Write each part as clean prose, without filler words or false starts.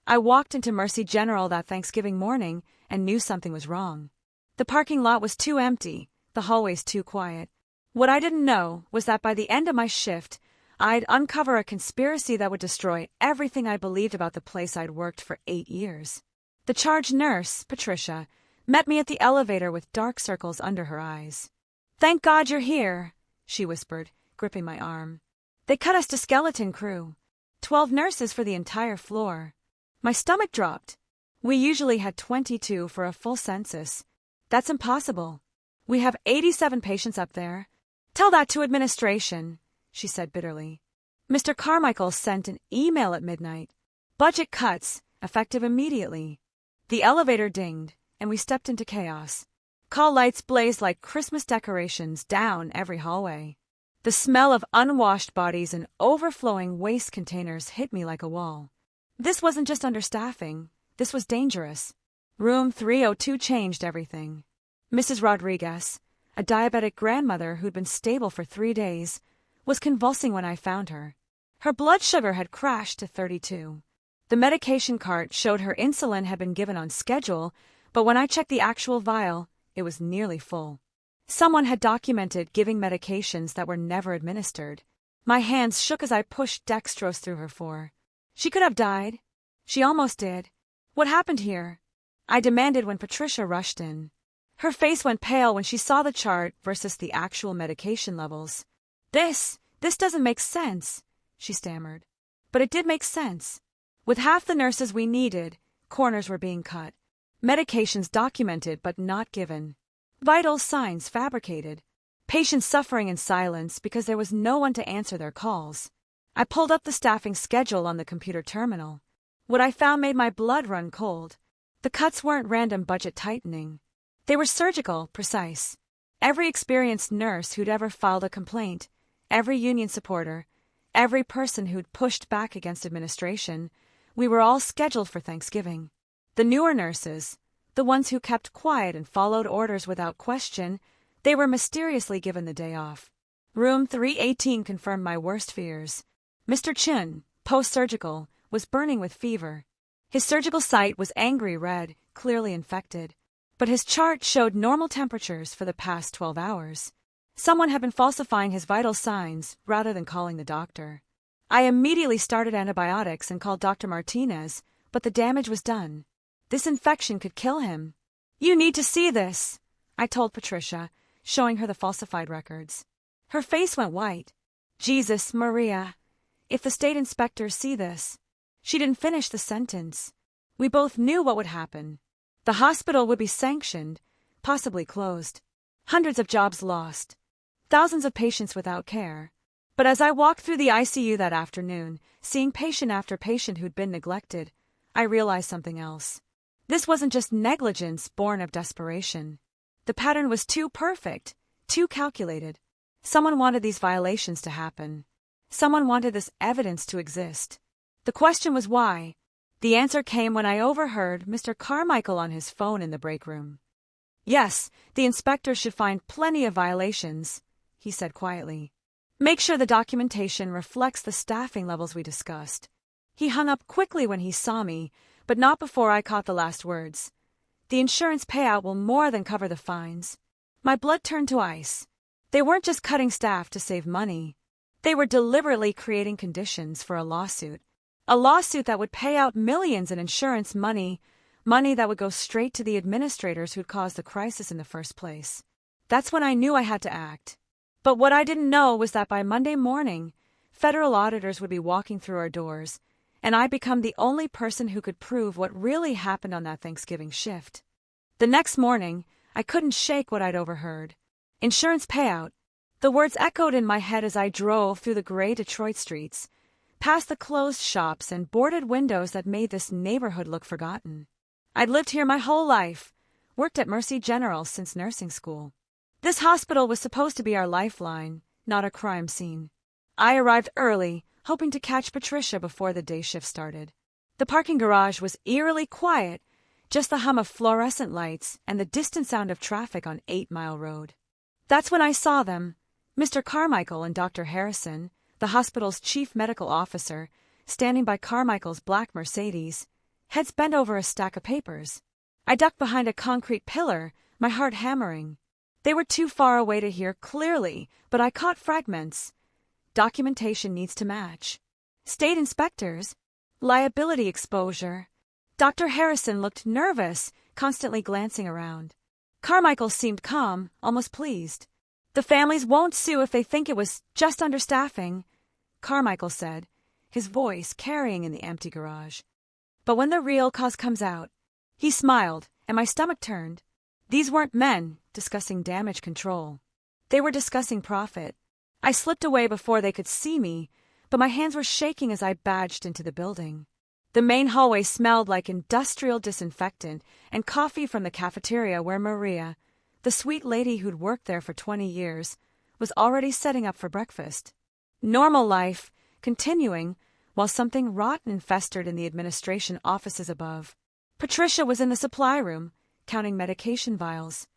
I walked into Mercy General that Thanksgiving morning and knew something was wrong. The parking lot was too empty, the hallways too quiet. What I didn't know was that by the end of my shift, I'd uncover a conspiracy that would destroy everything I believed about the place I'd worked for 8 years. The charge nurse, Patricia, met me at the elevator with dark circles under her eyes. "Thank God you're here," she whispered, gripping my arm. "They cut us to skeleton crew. 12 nurses for the entire floor." My stomach dropped. We usually had 22 for a full census. That's impossible. We have 87 patients up there. "Tell that to administration," she said bitterly. Mr. Carmichael sent an email at midnight. Budget cuts, effective immediately. The elevator dinged, and we stepped into chaos. Call lights blazed like Christmas decorations down every hallway. The smell of unwashed bodies and overflowing waste containers hit me like a wall. This wasn't just understaffing. This was dangerous. Room 302 changed everything. Mrs. Rodriguez, a diabetic grandmother who'd been stable for 3 days, was convulsing when I found her. Her blood sugar had crashed to 32. The medication cart showed her insulin had been given on schedule, but when I checked the actual vial, it was nearly full. Someone had documented giving medications that were never administered. My hands shook as I pushed dextrose through her four. She could have died. She almost did. "What happened here?" I demanded when Patricia rushed in. Her face went pale when she saw the chart versus the actual medication levels. This doesn't make sense," she stammered. But it did make sense. With half the nurses we needed, corners were being cut. Medications documented but not given. Vital signs fabricated. Patients suffering in silence because there was no one to answer their calls. I pulled up the staffing schedule on the computer terminal. What I found made my blood run cold. The cuts weren't random budget tightening. They were surgical, precise. Every experienced nurse who'd ever filed a complaint, every union supporter, every person who'd pushed back against administration, we were all scheduled for Thanksgiving. The newer nurses, the ones who kept quiet and followed orders without question, they were mysteriously given the day off. Room 318 confirmed my worst fears. Mr. Chun, post-surgical, was burning with fever. His surgical site was angry red, clearly infected. But his chart showed normal temperatures for the past 12 hours. Someone had been falsifying his vital signs rather than calling the doctor. I immediately started antibiotics and called Dr. Martinez, but the damage was done. This infection could kill him. "You need to see this," I told Patricia, showing her the falsified records. Her face went white. "Jesus, Maria. If the state inspectors see this." She didn't finish the sentence. We both knew what would happen. The hospital would be sanctioned, possibly closed. Hundreds of jobs lost. Thousands of patients without care. But as I walked through the ICU that afternoon, seeing patient after patient who'd been neglected, I realized something else. This wasn't just negligence born of desperation. The pattern was too perfect, too calculated. Someone wanted these violations to happen. Someone wanted this evidence to exist. The question was why. The answer came when I overheard Mr. Carmichael on his phone in the break room. "Yes, the inspector should find plenty of violations," he said quietly. "Make sure the documentation reflects the staffing levels we discussed." He hung up quickly when he saw me, but not before I caught the last words. "The insurance payout will more than cover the fines." My blood turned to ice. They weren't just cutting staff to save money. They were deliberately creating conditions for a lawsuit. A lawsuit that would pay out millions in insurance money that would go straight to the administrators who'd caused the crisis in the first place. That's when I knew I had to act. But what I didn't know was that by Monday morning, federal auditors would be walking through our doors, and I'd become the only person who could prove what really happened on that Thanksgiving shift. The next morning, I couldn't shake what I'd overheard. Insurance payout. The words echoed in my head as I drove through the gray Detroit streets, past the closed shops and boarded windows that made this neighborhood look forgotten. I'd lived here my whole life, worked at Mercy General since nursing school. This hospital was supposed to be our lifeline, not a crime scene. I arrived early, hoping to catch Patricia before the day shift started. The parking garage was eerily quiet, just the hum of fluorescent lights and the distant sound of traffic on 8 Mile Road. That's when I saw them, Mr. Carmichael and Dr. Harrison, the hospital's chief medical officer, standing by Carmichael's black Mercedes, heads bent over a stack of papers. I ducked behind a concrete pillar, my heart hammering. They were too far away to hear clearly, but I caught fragments. Documentation needs to match. State inspectors. Liability exposure. Dr. Harrison looked nervous, constantly glancing around. Carmichael seemed calm, almost pleased. The families won't sue if they think it was just understaffing, Carmichael said, his voice carrying in the empty garage. But when the real cause comes out, he smiled, and my stomach turned. These weren't men discussing damage control. They were discussing profit. I slipped away before they could see me, but my hands were shaking as I badged into the building. The main hallway smelled like industrial disinfectant and coffee from the cafeteria where Maria, the sweet lady who'd worked there for 20 years, was already setting up for breakfast. Normal life, continuing, while something rotten festered in the administration offices above. Patricia was in the supply room, counting medication vials.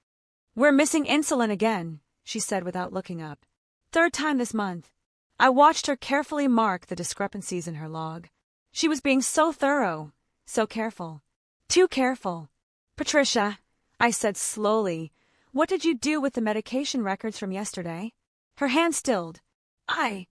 "We're missing insulin again," she said without looking up. "Third time this month." I watched her carefully mark the discrepancies in her log. She was being so thorough, so careful. Too careful. "Patricia," I said slowly, "what did you do with the medication records from yesterday?" Her hand stilled. I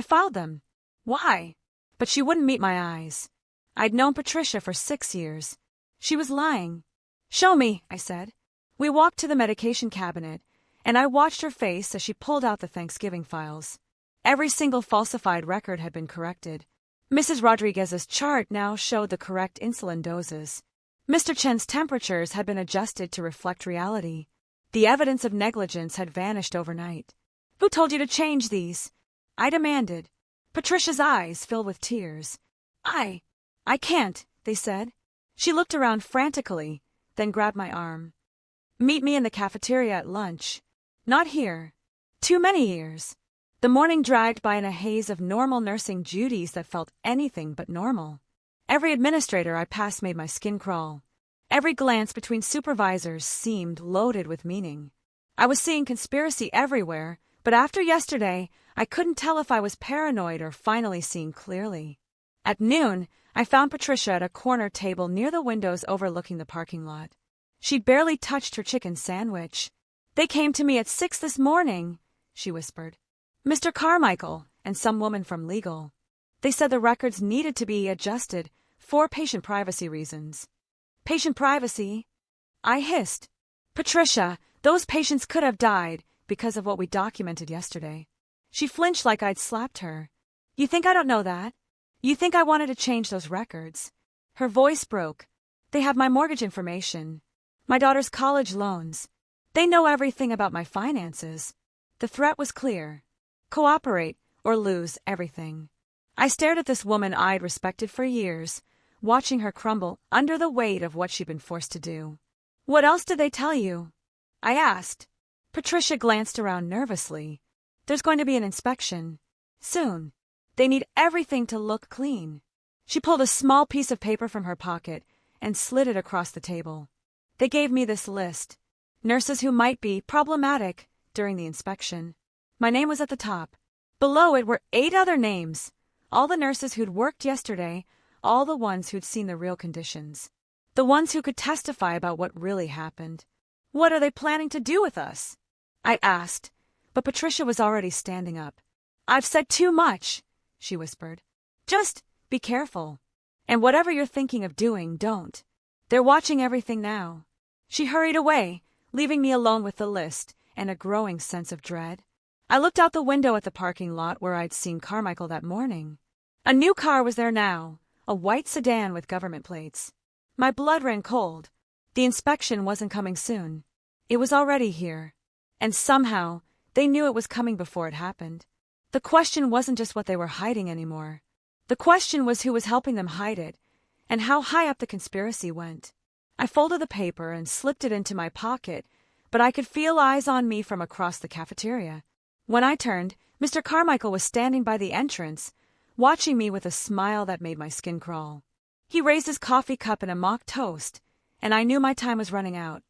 filed them." "Why?" But she wouldn't meet my eyes. I'd known Patricia for 6 years. She was lying. "Show me," I said. We walked to the medication cabinet, and I watched her face as she pulled out the Thanksgiving files. Every single falsified record had been corrected. Mrs. Rodriguez's chart now showed the correct insulin doses. Mr. Chen's temperatures had been adjusted to reflect reality. The evidence of negligence had vanished overnight. "Who told you to change these?" I demanded. Patricia's eyes filled with tears. I can't," they said. She looked around frantically, then grabbed my arm. "Meet me in the cafeteria at lunch." Not here. Too many years. The morning dragged by in a haze of normal nursing duties that felt anything but normal. Every administrator I passed made my skin crawl. Every glance between supervisors seemed loaded with meaning. I was seeing conspiracy everywhere, but after yesterday, I couldn't tell if I was paranoid or finally seeing clearly. At noon, I found Patricia at a corner table near the windows overlooking the parking lot. She'd barely touched her chicken sandwich. "They came to me at 6 this morning," she whispered. "Mr. Carmichael and some woman from legal. They said the records needed to be adjusted for patient privacy reasons." "Patient privacy?" I hissed. "Patricia, those patients could have died because of what we documented yesterday." She flinched like I'd slapped her. "You think I don't know that? You think I wanted to change those records?" Her voice broke. "They have my mortgage information, my daughter's college loans. They know everything about my finances." The threat was clear. Cooperate or lose everything. I stared at this woman I'd respected for years, watching her crumble under the weight of what she'd been forced to do. "What else did they tell you?" I asked. Patricia glanced around nervously. "There's going to be an inspection. Soon. They need everything to look clean." She pulled a small piece of paper from her pocket and slid it across the table. "They gave me this list. Nurses who might be problematic during the inspection." My name was at the top. Below it were 8 other names. All the nurses who'd worked yesterday, all the ones who'd seen the real conditions. The ones who could testify about what really happened. "What are they planning to do with us?" I asked, but Patricia was already standing up. "I've said too much," she whispered. "Just be careful. And whatever you're thinking of doing, don't. They're watching everything now." She hurried away, leaving me alone with the list and a growing sense of dread. I looked out the window at the parking lot where I'd seen Carmichael that morning. A new car was there now, a white sedan with government plates. My blood ran cold. The inspection wasn't coming soon. It was already here. And somehow, they knew it was coming before it happened. The question wasn't just what they were hiding anymore. The question was who was helping them hide it, and how high up the conspiracy went. I folded the paper and slipped it into my pocket, but I could feel eyes on me from across the cafeteria. When I turned, Mr. Carmichael was standing by the entrance, watching me with a smile that made my skin crawl. He raised his coffee cup in a mock toast, and I knew my time was running out.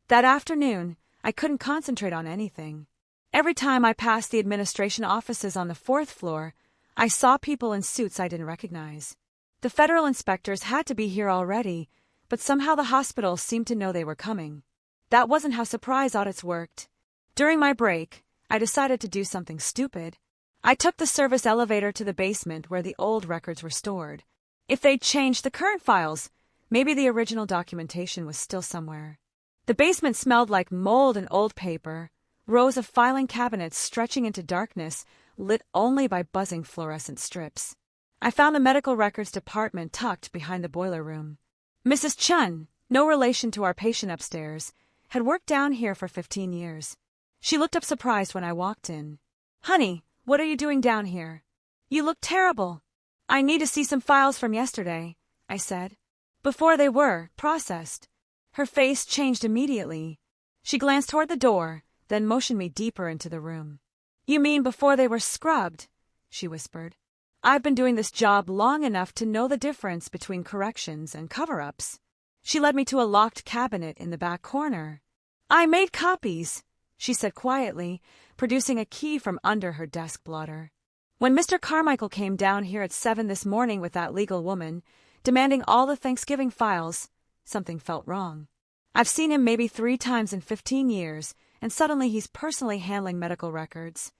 That afternoon, I couldn't concentrate on anything. Every time I passed the administration offices on the 4th floor, I saw people in suits I didn't recognize. The federal inspectors had to be here already, but somehow the hospital seemed to know they were coming. That wasn't how surprise audits worked. During my break, I decided to do something stupid. I took the service elevator to the basement where the old records were stored. If they'd changed the current files, maybe the original documentation was still somewhere. The basement smelled like mold and old paper, rows of filing cabinets stretching into darkness, lit only by buzzing fluorescent strips. I found the medical records department tucked behind the boiler room. Mrs. Chun, no relation to our patient upstairs, had worked down here for 15 years. She looked up surprised when I walked in. "Honey, what are you doing down here? You look terrible." "I need to see some files from yesterday," I said. "Before they were processed." Her face changed immediately. She glanced toward the door, then motioned me deeper into the room. "You mean before they were scrubbed?" she whispered. "I've been doing this job long enough to know the difference between corrections and cover-ups." She led me to a locked cabinet in the back corner. "I made copies," she said quietly, producing a key from under her desk blotter. "When Mr. Carmichael came down here at 7 this morning with that legal woman, demanding all the Thanksgiving files, something felt wrong. I've seen him maybe 3 times in 15 years, and suddenly he's personally handling medical records."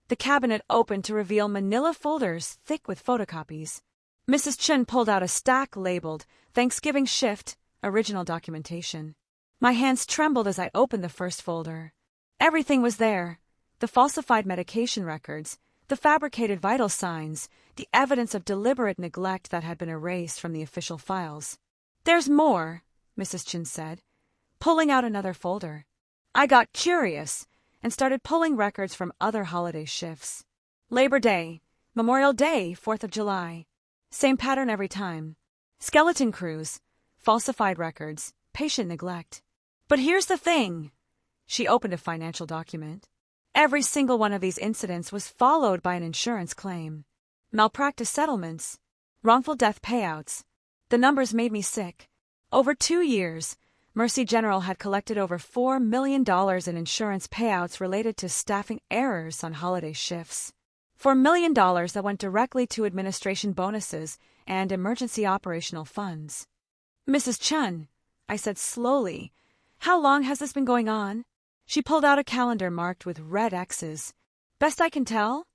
The cabinet opened to reveal manila folders thick with photocopies. Mrs. Chun pulled out a stack labeled Thanksgiving Shift, Original Documentation. My hands trembled as I opened the first folder. Everything was there: the falsified medication records, the fabricated vital signs, the evidence of deliberate neglect that had been erased from the official files. "There's more," Mrs. Chun said, pulling out another folder. I got curious and started pulling records from other holiday shifts. Labor Day, Memorial Day, 4th of July. Same pattern every time. Skeleton crews, falsified records, patient neglect. But here's the thing. She opened a financial document. Every single one of these incidents was followed by an insurance claim. Malpractice settlements, wrongful death payouts. The numbers made me sick. Over 2 years, Mercy General had collected over $4 million in insurance payouts related to staffing errors on holiday shifts. $4 million that went directly to administration bonuses and emergency operational funds. "Mrs. Chun," I said slowly, "how long has this been going on?" She pulled out a calendar marked with red X's. "Best I can tell,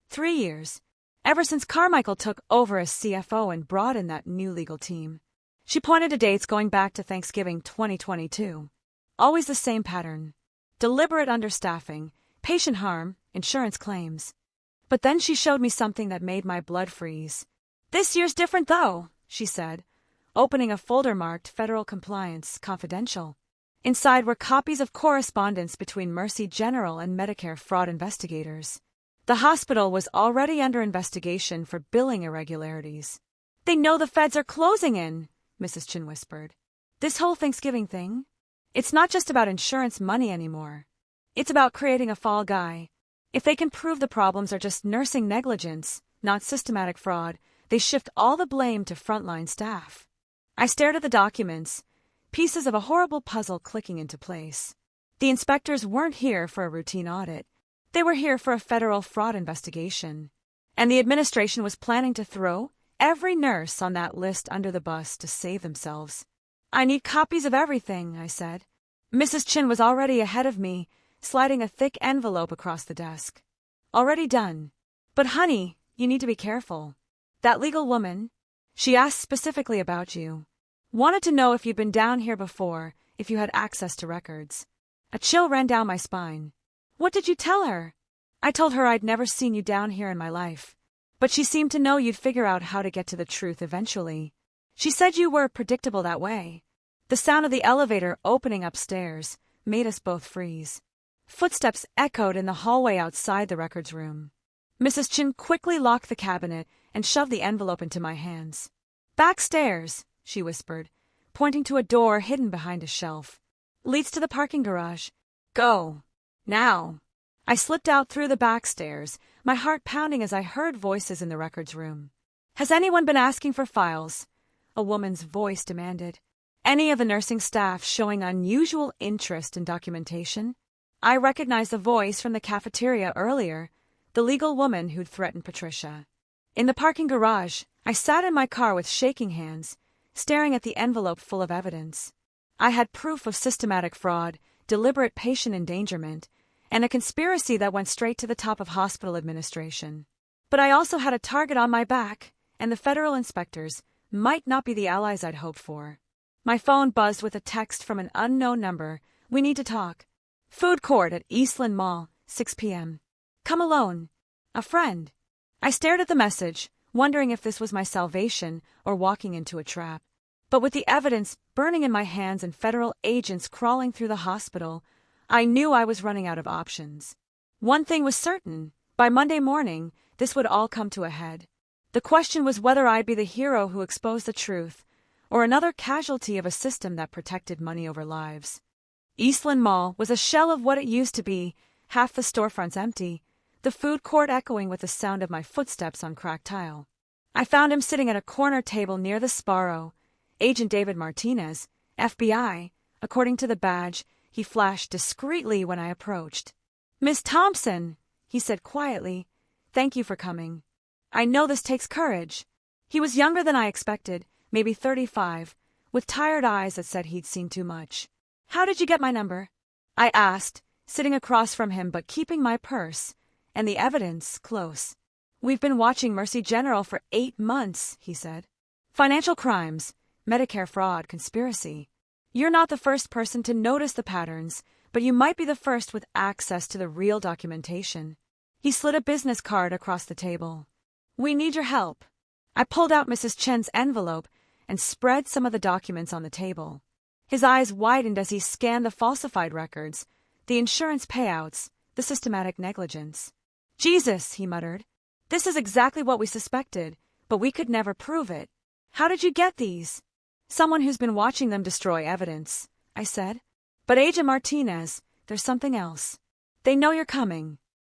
3 years. Ever since Carmichael took over as CFO and brought in that new legal team." She pointed to dates going back to Thanksgiving 2022. Always the same pattern. Deliberate understaffing, patient harm, insurance claims. But then she showed me something that made my blood freeze. "This year's different though," she said, opening a folder marked Federal Compliance Confidential. Inside were copies of correspondence between Mercy General and Medicare fraud investigators. The hospital was already under investigation for billing irregularities. "They know the feds are closing in," Mrs. Chun whispered. "This whole Thanksgiving thing? It's not just about insurance money anymore. It's about creating a fall guy. If they can prove the problems are just nursing negligence, not systematic fraud, they shift all the blame to frontline staff." I stared at the documents, pieces of a horrible puzzle clicking into place. The inspectors weren't here for a routine audit. They were here for a federal fraud investigation. And the administration was planning to throw every nurse on that list under the bus to save themselves. "I need copies of everything," I said. Mrs. Chun was already ahead of me, sliding a thick envelope across the desk. "Already done. But honey, you need to be careful. That legal woman, she asked specifically about you. Wanted to know if you'd been down here before, if you had access to records." A chill ran down my spine. "What did you tell her?" "I told her I'd never seen you down here in my life. But she seemed to know you'd figure out how to get to the truth eventually. She said you were predictable that way." The sound of the elevator opening upstairs made us both freeze. Footsteps echoed in the hallway outside the records room. Mrs. Chun quickly locked the cabinet and shoved the envelope into my hands. "Backstairs," she whispered, pointing to a door hidden behind a shelf. "Leads to the parking garage. Go. Now." I slipped out through the back stairs, my heart pounding as I heard voices in the records room. "Has anyone been asking for files?" a woman's voice demanded. "Any of the nursing staff showing unusual interest in documentation?" I recognized the voice from the cafeteria earlier, the legal woman who'd threatened Patricia. "In the parking garage," I sat in my car with shaking hands, staring at the envelope full of evidence. I had proof of systematic fraud, deliberate patient endangerment, and a conspiracy that went straight to the top of hospital administration. But I also had a target on my back, and the federal inspectors might not be the allies I'd hoped for. My phone buzzed with a text from an unknown number. "We need to talk. Food court at Eastland Mall, 6 p.m. Come alone. A friend." I stared at the message, wondering if this was my salvation or walking into a trap. But with the evidence burning in my hands and federal agents crawling through the hospital, I knew I was running out of options. One thing was certain: by Monday morning, this would all come to a head. The question was whether I'd be the hero who exposed the truth, or another casualty of a system that protected money over lives. Eastland Mall was a shell of what it used to be, half the storefronts empty, the food court echoing with the sound of my footsteps on cracked tile. I found him sitting at a corner table near the Sparrow. Agent David Martinez, FBI, according to the badge he flashed discreetly when I approached. "Miss Thompson," he said quietly, "thank you for coming. I know this takes courage." He was younger than I expected, maybe 35, with tired eyes that said he'd seen too much. "How did you get my number?" I asked, sitting across from him but keeping my purse and the evidence close. "We've been watching Mercy General for 8 months, he said. "Financial crimes, Medicare fraud, conspiracy. You're not the first person to notice the patterns, but you might be the first with access to the real documentation." He slid a business card across the table. "We need your help." I pulled out Mrs. Chen's envelope and spread some of the documents on the table. His eyes widened as he scanned the falsified records, the insurance payouts, the systematic negligence. "Jesus," he muttered. "This is exactly what we suspected, but we could never prove it. How did you get these?" "Someone who's been watching them destroy evidence," I said. "But Agent Martinez, there's something else. They know you're coming.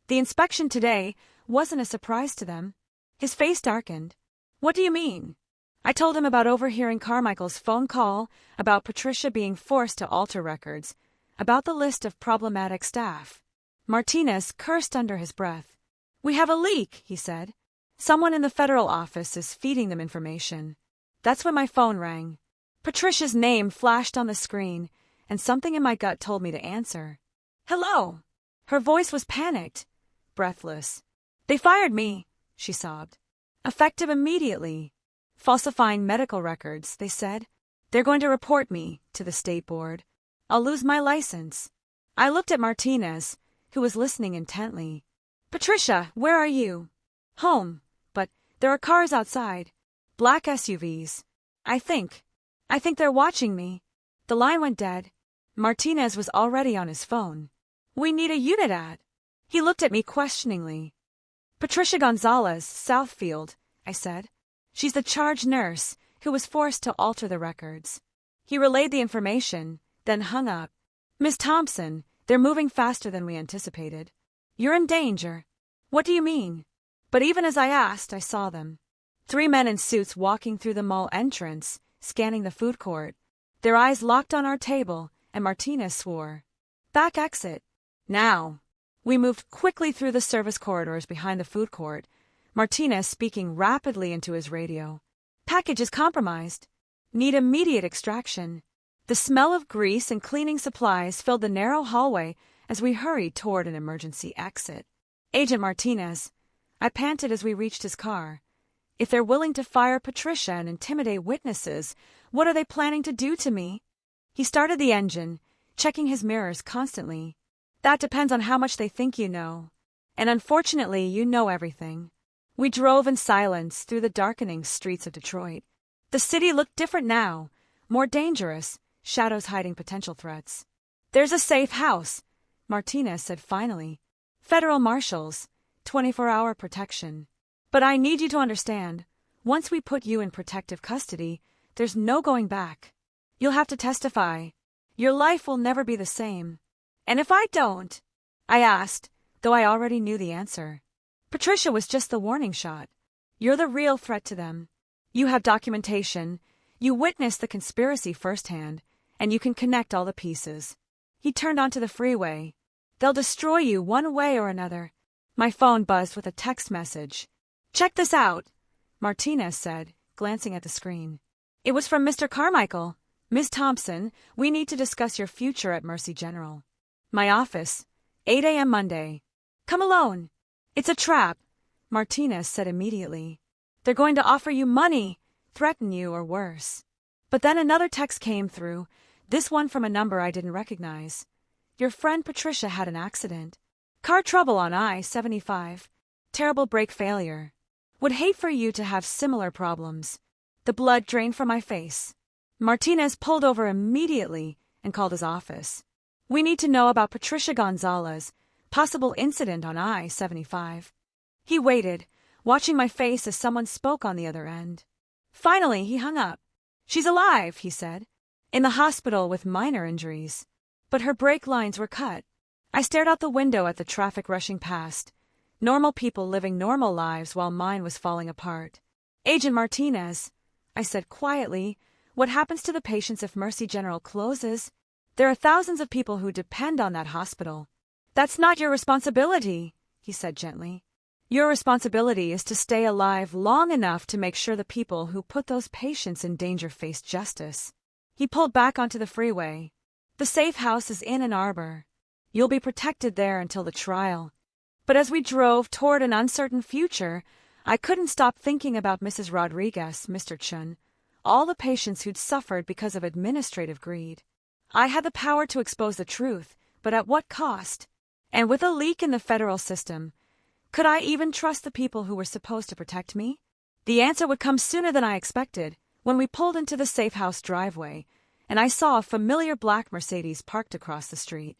The inspection today wasn't a surprise to them." His face darkened. "What do you mean?" I told him about overhearing Carmichael's phone call, about Patricia being forced to alter records, about the list of problematic staff. Martinez cursed under his breath. "We have a leak," he said. "Someone in the federal office is feeding them information." That's when my phone rang. Patricia's name flashed on the screen, and something in my gut told me to answer. "Hello." Her voice was panicked, breathless. "They fired me," she sobbed. "Effective immediately. Falsifying medical records," they said. "They're going to report me to the state board. I'll lose my license." I looked at Martinez, who was listening intently. "Patricia, where are you?" "Home, but there are cars outside. Black SUVs. I think they're watching me." The line went dead. Martinez was already on his phone. "We need a unit ad." He looked at me questioningly. "Patricia Gonzalez, Southfield," I said. "She's the charge nurse who was forced to alter the records." He relayed the information, then hung up. "Miss Thompson, they're moving faster than we anticipated. You're in danger." "What do you mean?" But even as I asked, I saw them. 3 men in suits walking through the mall entrance, scanning the food court. Their eyes locked on our table, and Martinez swore. "Back exit. Now." We moved quickly through the service corridors behind the food court, Martinez speaking rapidly into his radio. "Package is compromised. Need immediate extraction." The smell of grease and cleaning supplies filled the narrow hallway as we hurried toward an emergency exit. "Agent Martinez," I panted as we reached his car. "If they're willing to fire Patricia and intimidate witnesses, what are they planning to do to me?" He started the engine, checking his mirrors constantly. "That depends on how much they think you know. And unfortunately, you know everything." We drove in silence through the darkening streets of Detroit. The city looked different now, more dangerous, shadows hiding potential threats. "There's a safe house," Martinez said finally. "Federal marshals, 24-hour protection. But I need you to understand, once we put you in protective custody, there's no going back. You'll have to testify. Your life will never be the same." "And if I don't?" I asked, though I already knew the answer. "Patricia was just the warning shot. You're the real threat to them. You have documentation, you witnessed the conspiracy firsthand, and you can connect all the pieces." He turned onto the freeway. "They'll destroy you one way or another." My phone buzzed with a text message. "Check this out." Martinez said, glancing at the screen. It was from Mr. Carmichael. Miss Thompson, we need to discuss your future at Mercy General. My office, 8 a.m. Monday. Come alone. It's a trap, Martinez said immediately. They're going to offer you money, threaten you, or worse. But then another text came through, this one from a number I didn't recognize. Your friend Patricia had an accident. Car trouble on I-75. Terrible brake failure. Would hate for you to have similar problems. The blood drained from my face. Martinez pulled over immediately and called his office. We need to know about Patricia Gonzalez, possible incident on I-75. He waited, watching my face as someone spoke on the other end. Finally, he hung up. She's alive, he said. In the hospital with minor injuries. But her brake lines were cut. I stared out the window at the traffic rushing past. Normal people living normal lives while mine was falling apart. Agent Martinez, I said quietly, what happens to the patients if Mercy General closes? There are thousands of people who depend on that hospital. That's not your responsibility, he said gently. Your responsibility is to stay alive long enough to make sure the people who put those patients in danger face justice. He pulled back onto the freeway. The safe house is in Ann Arbor. You'll be protected there until the trial. But as we drove toward an uncertain future, I couldn't stop thinking about Mrs. Rodriguez, Mr. Chun, all the patients who'd suffered because of administrative greed. I had the power to expose the truth, but at what cost? And with a leak in the federal system, could I even trust the people who were supposed to protect me? The answer would come sooner than I expected, when we pulled into the safe house driveway, and I saw a familiar black Mercedes parked across the street.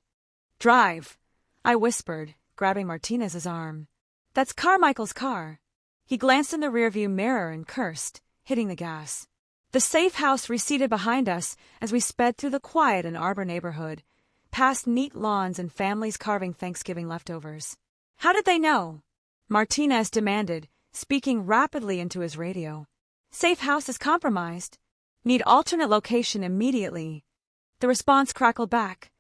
Drive, I whispered, grabbing Martinez's arm. That's Carmichael's car. He glanced in the rearview mirror and cursed, hitting the gas. The safe house receded behind us as we sped through the quiet Ann Arbor neighborhood, past neat lawns and families carving Thanksgiving leftovers. How did they know? Martinez demanded, speaking rapidly into his radio. Safe house is compromised. Need alternate location immediately. The response crackled back.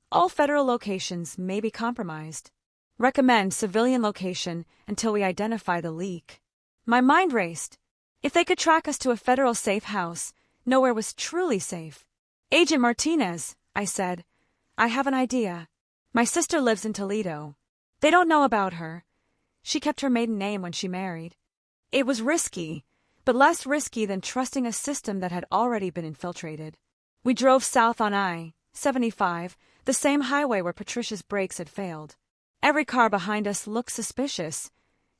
All federal locations may be compromised. Recommend civilian location until we identify the leak. My mind raced. If they could track us to a federal safe house, nowhere was truly safe. Agent Martinez, I said, I have an idea. My sister lives in Toledo. They don't know about her. She kept her maiden name when she married. It was risky, but less risky than trusting a system that had already been infiltrated. We drove south on I-75, the same highway where Patricia's brakes had failed. Every car behind us looked suspicious.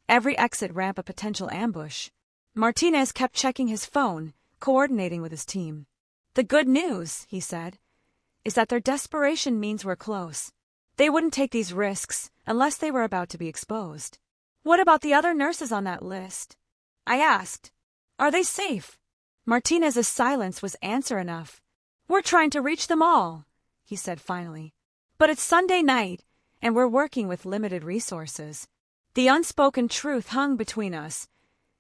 Every exit ramp a potential ambush. Martinez kept checking his phone, coordinating with his team. The good news, he said, is that their desperation means we're close. They wouldn't take these risks unless they were about to be exposed. What about the other nurses on that list? I asked. Are they safe? Martinez's silence was answer enough. We're trying to reach them all, he said finally. But it's Sunday night, and we're working with limited resources. The unspoken truth hung between us.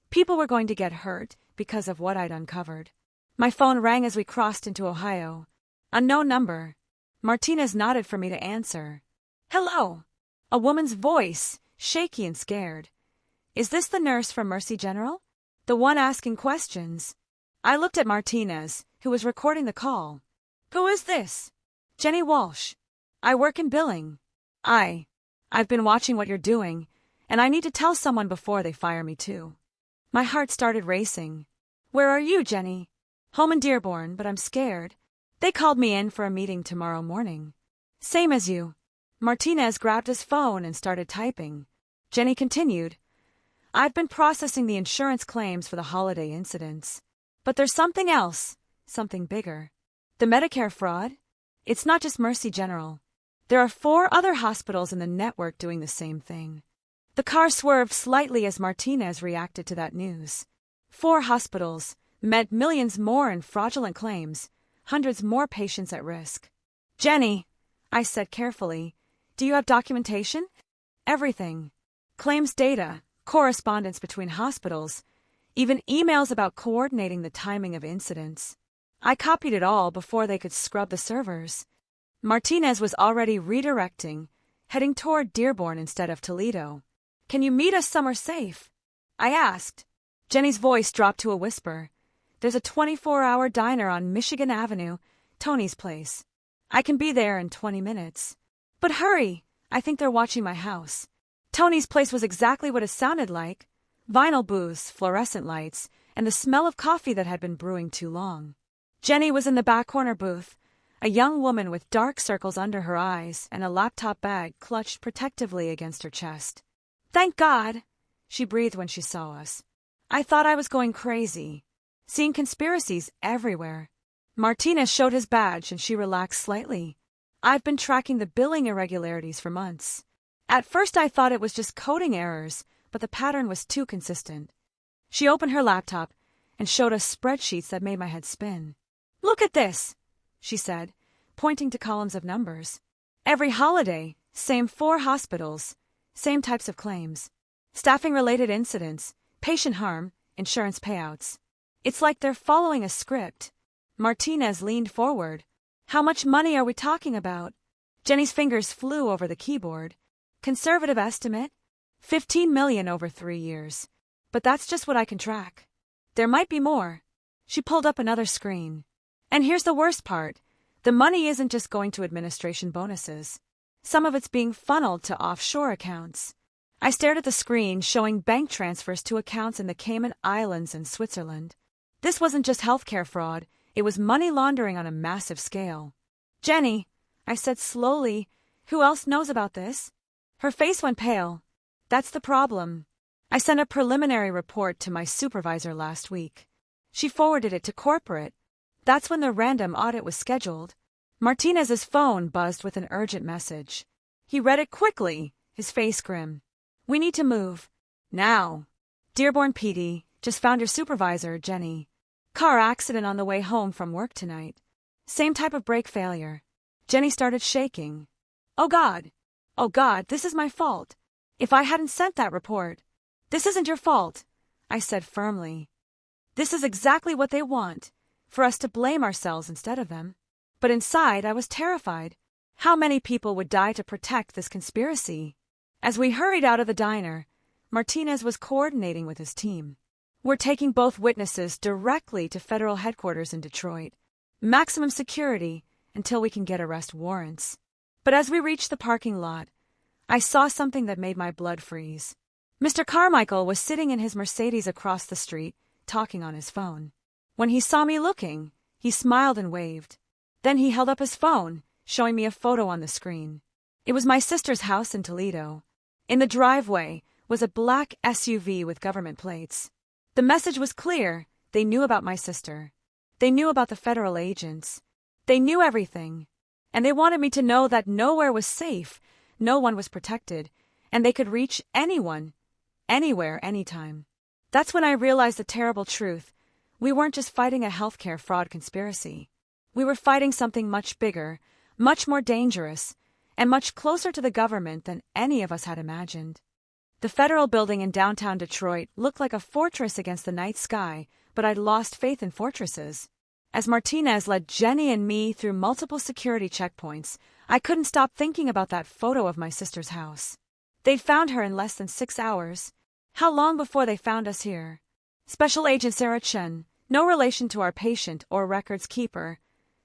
People were going to get hurt because of what I'd uncovered. My phone rang as we crossed into Ohio. Unknown number. Martinez nodded for me to answer. Hello. A woman's voice, shaky and scared. Is this the nurse from Mercy General? The one asking questions. I looked at Martinez, who was recording the call. Who is this? Jenny Walsh. I work in billing. I've been watching what you're doing, and I need to tell someone before they fire me too. My heart started racing. Where are you, Jenny? Home in Dearborn, but I'm scared. They called me in for a meeting tomorrow morning. Same as you. Martinez grabbed his phone and started typing. Jenny continued. I've been processing the insurance claims for the holiday incidents. But there's something else, something bigger. The Medicare fraud? It's not just Mercy General. There are 4 other hospitals in the network doing the same thing. The car swerved slightly as Martinez reacted to that news. 4 hospitals meant millions more in fraudulent claims, hundreds more patients at risk. Jenny, I said carefully, do you have documentation? Everything. Claims data, correspondence between hospitals, even emails about coordinating the timing of incidents. I copied it all before they could scrub the servers. Martinez was already redirecting, heading toward Dearborn instead of Toledo. Can you meet us somewhere safe? I asked. Jenny's voice dropped to a whisper. There's a 24-hour diner on Michigan Avenue, Tony's place. I can be there in 20 minutes. But hurry, I think they're watching my house. Tony's place was exactly what it sounded like. Vinyl booths, fluorescent lights, and the smell of coffee that had been brewing too long. Jenny was in the back corner booth, a young woman with dark circles under her eyes and a laptop bag clutched protectively against her chest. Thank God, she breathed when she saw us. I thought I was going crazy, seeing conspiracies everywhere. Martinez showed his badge and she relaxed slightly. I've been tracking the billing irregularities for months. At first I thought it was just coding errors, but the pattern was too consistent. She opened her laptop and showed us spreadsheets that made my head spin. Look at this, she said, pointing to columns of numbers. Every holiday, same 4 hospitals, same types of claims. Staffing-related incidents, patient harm, insurance payouts. It's like they're following a script. Martinez leaned forward. How much money are we talking about? Jenny's fingers flew over the keyboard. Conservative estimate? 15 million over 3 years. But that's just what I can track. There might be more. She pulled up another screen. And here's the worst part. The money isn't just going to administration bonuses. Some of it's being funneled to offshore accounts. I stared at the screen showing bank transfers to accounts in the Cayman Islands and Switzerland. This wasn't just healthcare fraud, it was money laundering on a massive scale. Jenny, I said slowly, who else knows about this? Her face went pale. That's the problem. I sent a preliminary report to my supervisor last week. She forwarded it to corporate. That's when the random audit was scheduled. Martinez's phone buzzed with an urgent message. He read it quickly, his face grim. We need to move. Now. Dearborn PD, just found your supervisor, Jenny. Car accident on the way home from work tonight. Same type of brake failure. Jenny started shaking. Oh God, this is my fault. If I hadn't sent that report. This isn't your fault, I said firmly. This is exactly what they want, for us to blame ourselves instead of them. But inside I was terrified. How many people would die to protect this conspiracy? As we hurried out of the diner, Martinez was coordinating with his team. We're taking both witnesses directly to federal headquarters in Detroit. Maximum security until we can get arrest warrants. But as we reached the parking lot, I saw something that made my blood freeze. Mr. Carmichael was sitting in his Mercedes across the street, talking on his phone. When he saw me looking, he smiled and waved. Then he held up his phone, showing me a photo on the screen. It was my sister's house in Toledo. In the driveway was a black SUV with government plates. The message was clear. They knew about my sister. They knew about the federal agents. They knew everything. And they wanted me to know that nowhere was safe, no one was protected, and they could reach anyone, anywhere, anytime. That's when I realized the terrible truth. We weren't just fighting a healthcare fraud conspiracy. We were fighting something much bigger, much more dangerous, and much closer to the government than any of us had imagined. The federal building in downtown Detroit looked like a fortress against the night sky, but I'd lost faith in fortresses. As Martinez led Jenny and me through multiple security checkpoints, I couldn't stop thinking about that photo of my sister's house. They'd found her in less than 6 hours. How long before they found us here? Special Agent Sarah Chen, no relation to our patient or records keeper,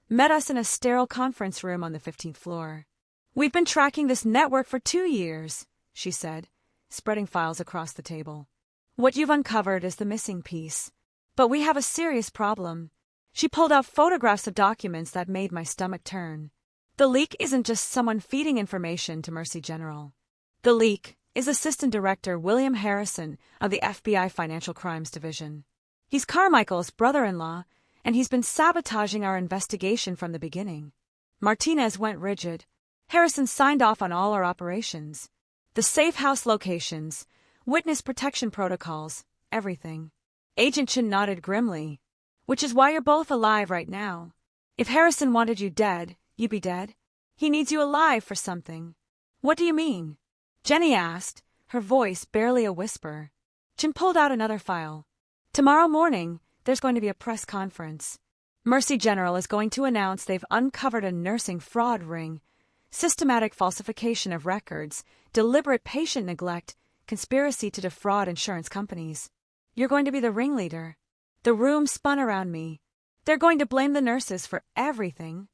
met us in a sterile conference room on the 15th floor. We've been tracking this network for 2 years, she said, spreading files across the table. What you've uncovered is the missing piece. But we have a serious problem. She pulled out photographs of documents that made my stomach turn. The leak isn't just someone feeding information to Mercy General. The leak is Assistant Director William Harrison of the FBI Financial Crimes Division. He's Carmichael's brother-in-law, and he's been sabotaging our investigation from the beginning. Martinez went rigid. Harrison signed off on all our operations. The safe house locations, witness protection protocols, everything. Agent Chen nodded grimly. Which is why you're both alive right now. If Harrison wanted you dead, you'd be dead. He needs you alive for something. What do you mean? Jenny asked, her voice barely a whisper. Chen pulled out another file. Tomorrow morning, there's going to be a press conference. Mercy General is going to announce they've uncovered a nursing fraud ring, systematic falsification of records, deliberate patient neglect, conspiracy to defraud insurance companies. You're going to be the ringleader. The room spun around me. They're going to blame the nurses for everything.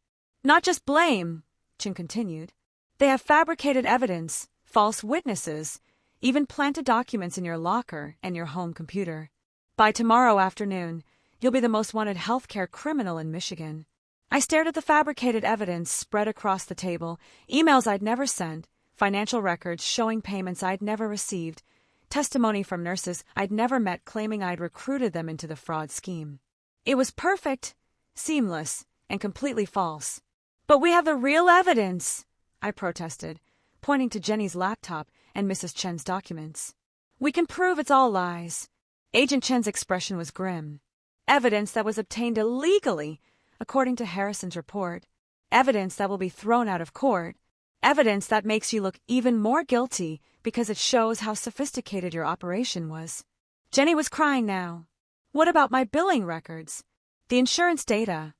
Not just blame, Chin continued. They have fabricated evidence, false witnesses, even planted documents in your locker and your home computer. By tomorrow afternoon, you'll be the most wanted healthcare criminal in Michigan. I stared at the fabricated evidence spread across the table, emails I'd never sent, financial records showing payments I'd never received, testimony from nurses I'd never met claiming I'd recruited them into the fraud scheme. It was perfect, seamless, and completely false. But we have the real evidence, I protested, pointing to Jenny's laptop and Mrs. Chen's documents. We can prove it's all lies. Agent Chen's expression was grim. Evidence that was obtained illegally, according to Harrison's report. Evidence that will be thrown out of court. Evidence that makes you look even more guilty because it shows how sophisticated your operation was. Jenny was crying now. What about my billing records? The insurance data?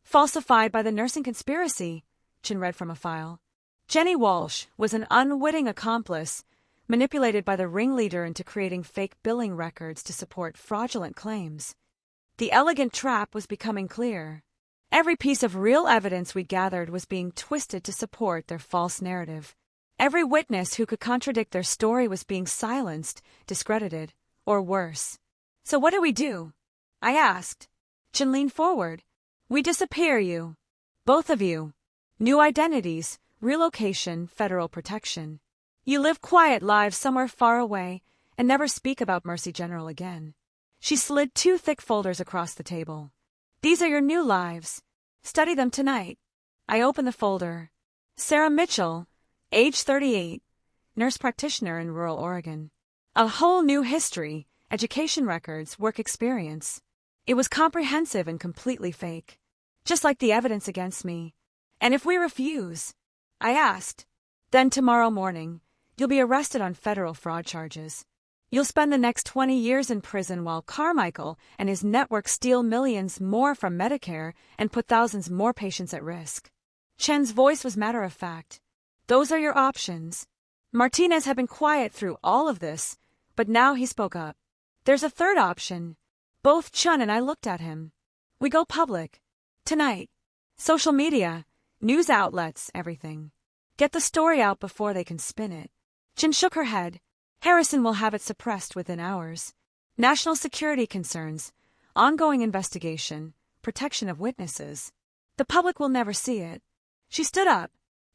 Falsified by the nursing conspiracy, Chin read from a file. Jenny Walsh was an unwitting accomplice, manipulated by the ringleader into creating fake billing records to support fraudulent claims. The elegant trap was becoming clear. Every piece of real evidence we gathered was being twisted to support their false narrative. Every witness who could contradict their story was being silenced, discredited, or worse. So what do? I asked. Chin leaned forward. We disappear you. Both of you. New identities, relocation, federal protection. You live quiet lives somewhere far away and never speak about Mercy General again. She slid 2 thick folders across the table. These are your new lives. Study them tonight. I opened the folder. Sarah Mitchell, age 38, nurse practitioner in rural Oregon. A whole new history, education records, work experience. It was comprehensive and completely fake. Just like the evidence against me. And if we refuse? I asked. Then tomorrow morning, you'll be arrested on federal fraud charges. You'll spend the next 20 years in prison while Carmichael and his network steal millions more from Medicare and put thousands more patients at risk. Chen's voice was matter-of-fact. Those are your options. Martinez had been quiet through all of this, but now he spoke up. There's a third option. Both Chun and I looked at him. We go public. Tonight. Social media, news outlets, everything. Get the story out before they can spin it. Chin shook her head. Harrison will have it suppressed within hours. National security concerns, ongoing investigation, protection of witnesses. The public will never see it. She stood up.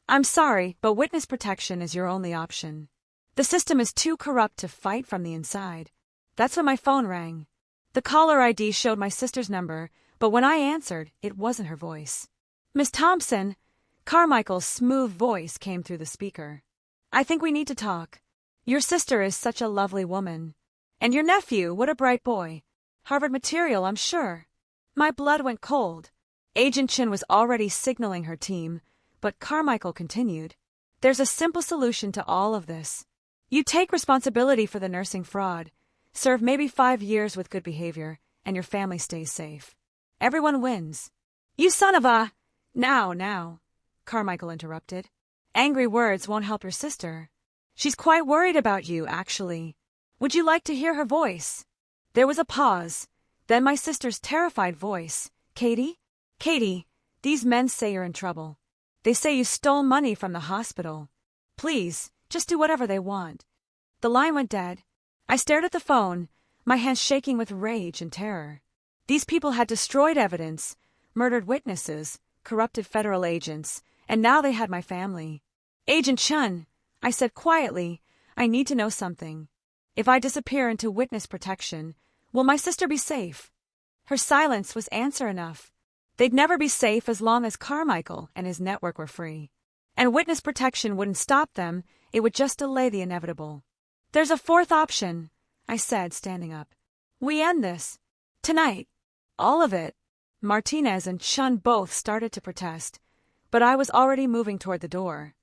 I'm sorry, but witness protection is your only option. The system is too corrupt to fight from the inside. That's when my phone rang. The caller ID showed my sister's number, but when I answered, it wasn't her voice. Miss Thompson, Carmichael's smooth voice came through the speaker. I think we need to talk. Your sister is such a lovely woman. And your nephew, what a bright boy. Harvard material, I'm sure. My blood went cold. Agent Chin was already signaling her team, but Carmichael continued. There's a simple solution to all of this. You take responsibility for the nursing fraud, serve maybe 5 years with good behavior, and your family stays safe. Everyone wins. You son of a... Now, Carmichael interrupted. Angry words won't help your sister. She's quite worried about you, actually. Would you like to hear her voice? There was a pause. Then my sister's terrified voice. Katie? Katie, these men say you're in trouble. They say you stole money from the hospital. Please, just do whatever they want. The line went dead. I stared at the phone, my hands shaking with rage and terror. These people had destroyed evidence, murdered witnesses, corrupted federal agents, and now they had my family. Agent Chun, I said quietly, I need to know something. If I disappear into witness protection, will my sister be safe? Her silence was answer enough. They'd never be safe as long as Carmichael and his network were free. And witness protection wouldn't stop them, it would just delay the inevitable. There's a fourth option, I said, standing up. We end this. Tonight. All of it. Martinez and Chun both started to protest, but I was already moving toward the door.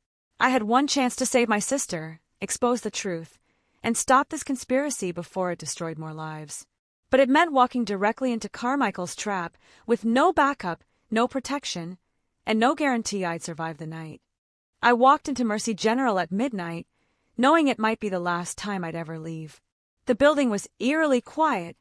I had one chance to save my sister, expose the truth, and stop this conspiracy before it destroyed more lives. But it meant walking directly into Carmichael's trap with no backup, no protection, and no guarantee I'd survive the night. I walked into Mercy General at midnight, knowing it might be the last time I'd ever leave. The building was eerily quiet,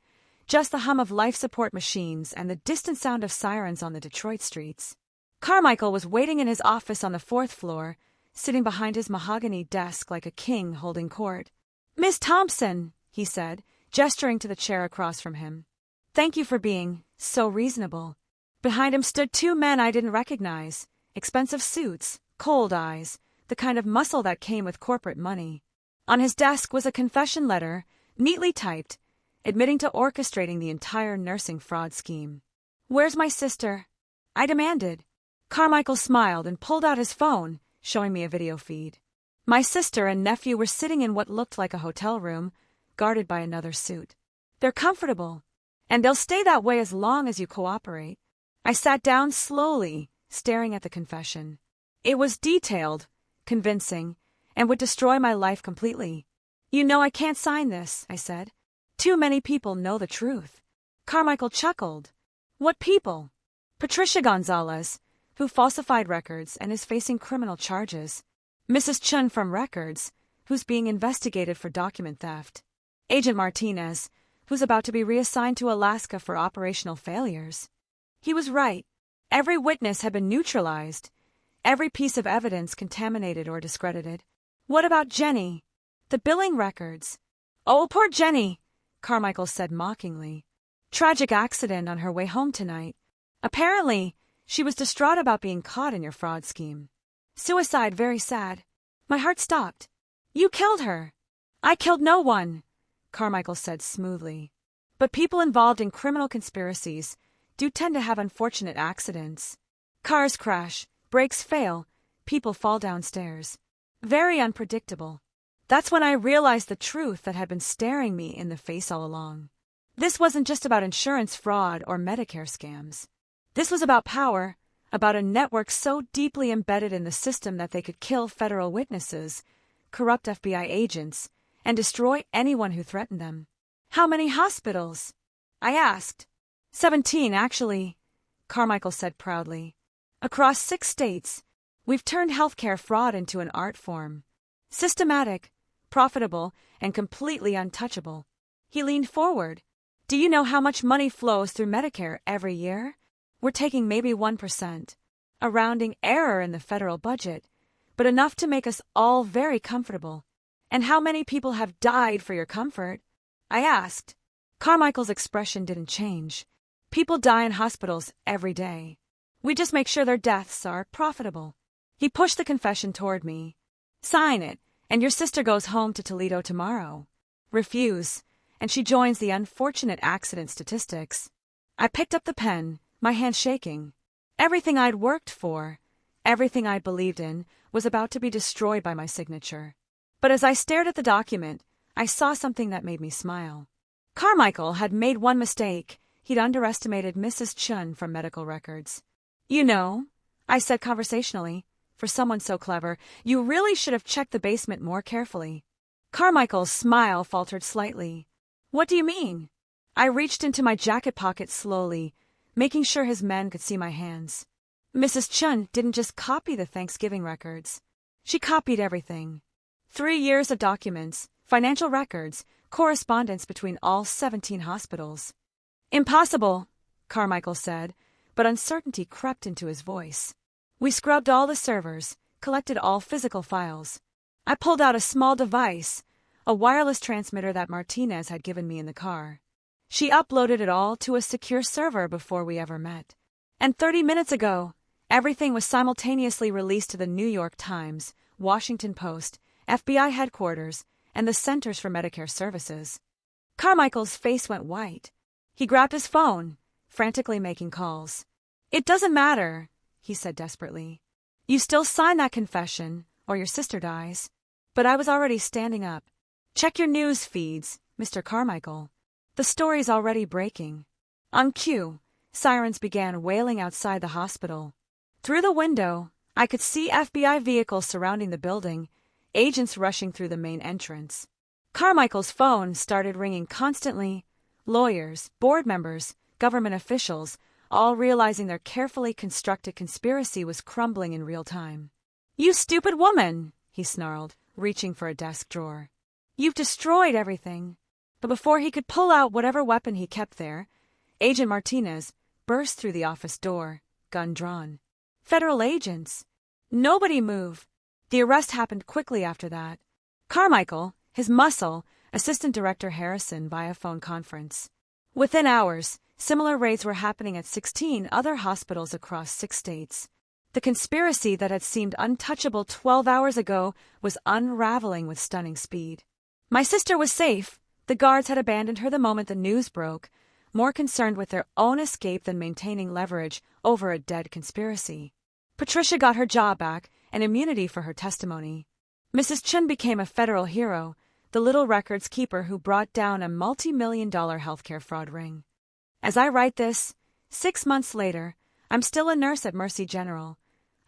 just the hum of life support machines and the distant sound of sirens on the Detroit streets. Carmichael was waiting in his office on the 4th floor, sitting behind his mahogany desk like a king holding court. "Miss Thompson," he said, gesturing to the chair across from him. "Thank you for being so reasonable." Behind him stood 2 men I didn't recognize, expensive suits, cold eyes, the kind of muscle that came with corporate money. On his desk was a confession letter, neatly typed, admitting to orchestrating the entire nursing fraud scheme. "Where's my sister?" I demanded. Carmichael smiled and pulled out his phone, showing me a video feed. My sister and nephew were sitting in what looked like a hotel room, guarded by another suit. "They're comfortable, and they'll stay that way as long as you cooperate." I sat down slowly, staring at the confession. It was detailed, convincing, and would destroy my life completely. "You know I can't sign this," I said. "Too many people know the truth." Carmichael chuckled. "What people?" "Patricia Gonzalez, who falsified records and is facing criminal charges. Mrs. Chun from Records, who's being investigated for document theft. Agent Martinez, who's about to be reassigned to Alaska for operational failures." He was right. Every witness had been neutralized, every piece of evidence contaminated or discredited. "What about Jenny?" "The billing records." "Oh, poor Jenny," Carmichael said mockingly. "Tragic accident on her way home tonight. Apparently, she was distraught about being caught in your fraud scheme. Suicide, very sad." My heart stopped. "You killed her." "I killed no one," Carmichael said smoothly. "But people involved in criminal conspiracies do tend to have unfortunate accidents. Cars crash, brakes fail, people fall downstairs. Very unpredictable." That's when I realized the truth that had been staring me in the face all along. This wasn't just about insurance fraud or Medicare scams. This was about power, about a network so deeply embedded in the system that they could kill federal witnesses, corrupt FBI agents, and destroy anyone who threatened them. "How many hospitals?" I asked. 17, actually, Carmichael said proudly. "Across 6 states, we've turned healthcare fraud into an art form. Systematic, profitable, and completely untouchable." He leaned forward. "Do you know how much money flows through Medicare every year? We're taking maybe 1%, a rounding error in the federal budget, but enough to make us all very comfortable." "And how many people have died for your comfort?" I asked. Carmichael's expression didn't change. "People die in hospitals every day. We just make sure their deaths are profitable." He pushed the confession toward me. "Sign it, and your sister goes home to Toledo tomorrow. Refuse, and she joins the unfortunate accident statistics." I picked up the pen, my hand shaking. Everything I'd worked for, everything I'd believed in, was about to be destroyed by my signature. But as I stared at the document, I saw something that made me smile. Carmichael had made one mistake. He'd underestimated Mrs. Chun from medical records. "You know," I said conversationally, "for someone so clever, you really should have checked the basement more carefully." Carmichael's smile faltered slightly. "What do you mean?" I reached into my jacket pocket slowly, making sure his men could see my hands. "Mrs. Chun didn't just copy the Thanksgiving records. She copied everything. 3 years of documents, financial records, correspondence between all 17 hospitals." "Impossible," Carmichael said, but uncertainty crept into his voice. "We scrubbed all the servers, collected all physical files. I pulled out a small device, a wireless transmitter that Martinez had given me in the car. She uploaded it all to a secure server before we ever met. And 30 minutes ago, everything was simultaneously released to the New York Times, Washington Post, FBI headquarters, and the Centers for Medicare Services." Carmichael's face went white. He grabbed his phone, frantically making calls. "It doesn't matter," he said desperately. "You still sign that confession, or your sister dies." But I was already standing up. "Check your news feeds, Mr. Carmichael. The story's already breaking." On cue, sirens began wailing outside the hospital. Through the window, I could see FBI vehicles surrounding the building, agents rushing through the main entrance. Carmichael's phone started ringing constantly. Lawyers, board members, government officials, all realizing their carefully constructed conspiracy was crumbling in real time. "You stupid woman," he snarled, reaching for a desk drawer. "You've destroyed everything." But before he could pull out whatever weapon he kept there, Agent Martinez burst through the office door, gun drawn. Federal agents! Nobody moved. The arrest happened quickly after that. Carmichael, his muscle, Assistant Director Harrison via phone conference. Within hours, similar raids were happening at 16 other hospitals across 6 states. The conspiracy that had seemed untouchable 12 hours ago was unraveling with stunning speed. My sister was safe. The guards had abandoned her the moment the news broke, more concerned with their own escape than maintaining leverage over a dead conspiracy. Patricia got her job back and immunity for her testimony. Mrs. Chun became a federal hero, the little records keeper who brought down a multi-million-dollar healthcare fraud ring. As I write this, 6 months later, I'm still a nurse at Mercy General,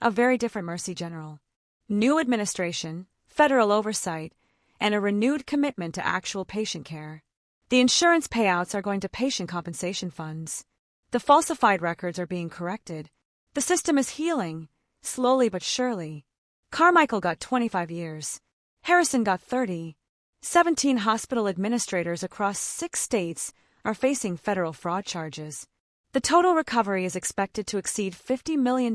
a very different Mercy General. New administration, federal oversight, and a renewed commitment to actual patient care. The insurance payouts are going to patient compensation funds. The falsified records are being corrected. The system is healing, slowly but surely. Carmichael got 25 years. Harrison got 30. 17 hospital administrators across 6 states are facing federal fraud charges. The total recovery is expected to exceed $50 million,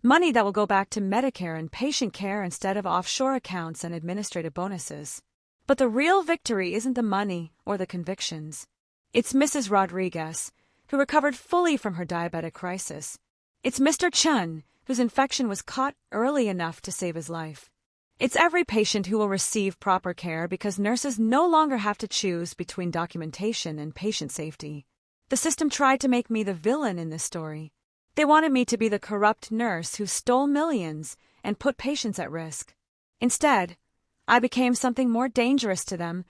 money that will go back to Medicare and patient care instead of offshore accounts and administrative bonuses. But the real victory isn't the money or the convictions. It's Mrs. Rodriguez, who recovered fully from her diabetic crisis. It's Mr. Chun, whose infection was caught early enough to save his life. It's every patient who will receive proper care because nurses no longer have to choose between documentation and patient safety. The system tried to make me the villain in this story. They wanted me to be the corrupt nurse who stole millions and put patients at risk. Instead, I became something more dangerous to them,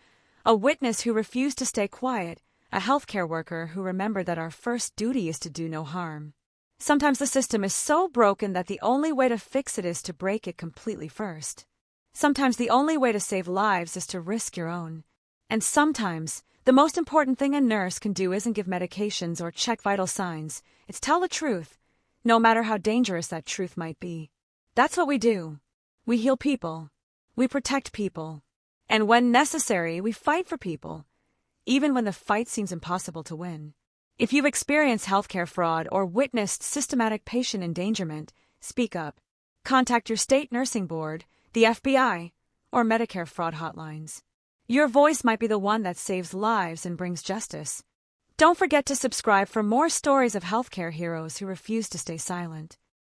a witness who refused to stay quiet, a healthcare worker who remembered that our first duty is to do no harm. Sometimes the system is so broken that the only way to fix it is to break it completely first. Sometimes the only way to save lives is to risk your own. And sometimes, the most important thing a nurse can do isn't give medications or check vital signs, it's tell the truth, no matter how dangerous that truth might be. That's what we do. We heal people. We protect people. And when necessary, we fight for people, even when the fight seems impossible to win. If you've experienced healthcare fraud or witnessed systematic patient endangerment, speak up. Contact your state nursing board, the FBI, or Medicare fraud hotlines. Your voice might be the one that saves lives and brings justice. Don't forget to subscribe for more stories of healthcare heroes who refuse to stay silent.